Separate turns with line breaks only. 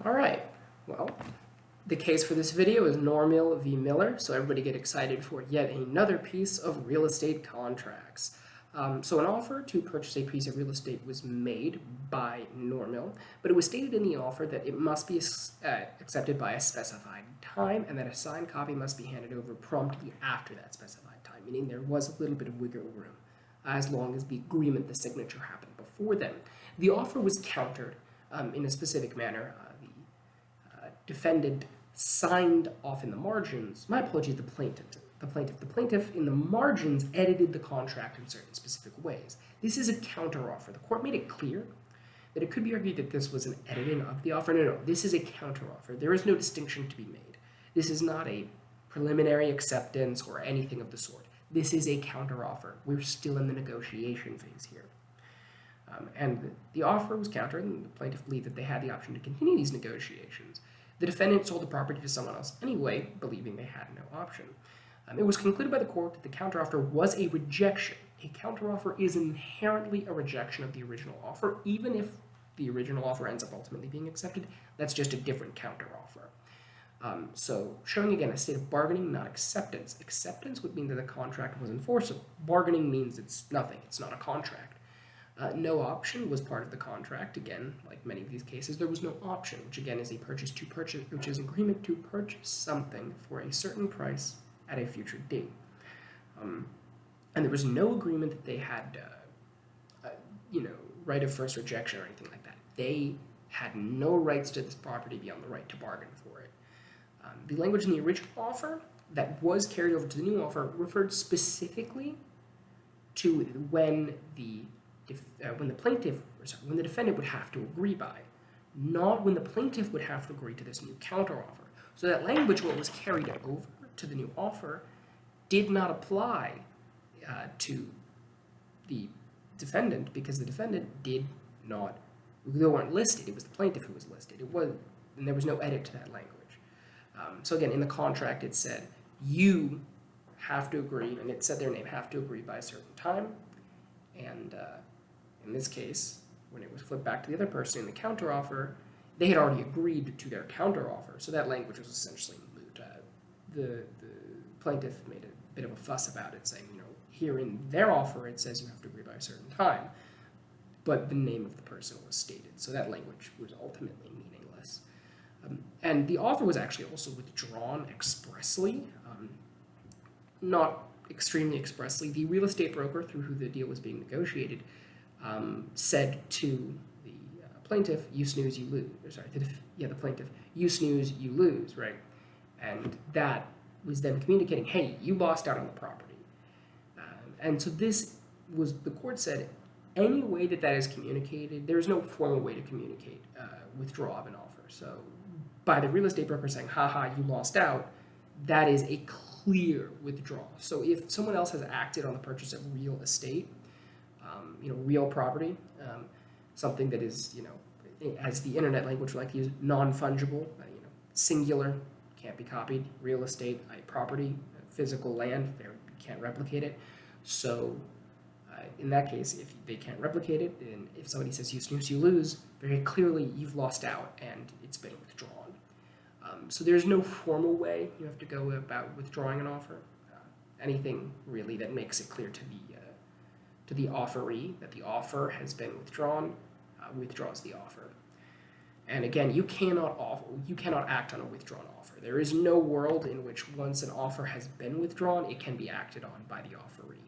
All right, well, the case for this video is Normile v. Miller, so everybody get excited for yet another piece of real estate contracts. So an offer to purchase a piece of real estate was made by Normile, but it was stated in the offer that it must be accepted by a specified time and that a signed copy must be handed over promptly after that specified time, meaning there was a little bit of wiggle room as long as the agreement, the signature, happened before then. The offer was countered in a specific manner. The defendant signed off in the margins. My apologies, the plaintiff. The plaintiff in the margins edited the contract in certain specific ways. This is a counteroffer. The court made it clear that it could be argued that this was an editing of the offer. No, this is a counteroffer. There is no distinction to be made. This is not a preliminary acceptance or anything of the sort. This is a counteroffer. We're still in the negotiation phase here. And the offer was countered, and the plaintiff believed that they had the option to continue these negotiations. The defendant sold the property to someone else anyway, believing they had no option. It was concluded by the court that the counteroffer was a rejection. A counteroffer is inherently a rejection of the original offer, even if the original offer ends up ultimately being accepted. That's just a different counteroffer. So showing again a state of bargaining, not acceptance. Acceptance would mean that the contract was enforceable. Bargaining means it's nothing. It's not a contract. No option was part of the contract. Again, like many of these cases, there was no option, which again is a purchase to purchase, which is agreement to purchase something for a certain price at a future date. And there was no agreement that they had, right of first rejection or anything like that. They had no rights to this property beyond the right to bargain for it. The language in the original offer that was carried over to the new offer referred specifically to when the defendant would have to agree by, not when the plaintiff would have to agree to this new counteroffer. So that language, what was carried over to the new offer, did not apply to the defendant because the defendant did not. They weren't listed. It was the plaintiff who was listed. And there was no edit to that language. So again, in the contract, it said you have to agree, and it said their name, have to agree by a certain time, and in this case, when it was flipped back to the other person in the counteroffer, they had already agreed to their counteroffer, so that language was essentially moot. The plaintiff made a bit of a fuss about it, saying, here in their offer it says you have to agree by a certain time, but the name of the person was stated, so that language was ultimately meaningless. And the offer was actually also withdrawn expressly, not extremely expressly. The real estate broker through who the deal was being negotiated said to the plaintiff, you snooze, you lose. The plaintiff, you snooze, you lose, right? And that was them communicating, hey, you lost out on the property. And so this was, the court said, any way that is communicated, there's no formal way to communicate withdrawal of an offer. So by the real estate broker saying, haha, you lost out, that is a clear withdrawal. So if someone else has acted on the purchase of real estate, real property, something that is, as the internet language would like to use, non-fungible, singular, can't be copied, real estate, property, physical land, you can't replicate it. So in that case, if they can't replicate it, and if somebody says you snooze, you lose, very clearly you've lost out and it's been withdrawn. So there's no formal way you have to go about withdrawing an offer. Anything really that makes it clear to the offeree that the offer has been withdrawn withdraws the offer. And again, you cannot act on a withdrawn offer. There is no world in which once an offer has been withdrawn, it can be acted on by the offeree.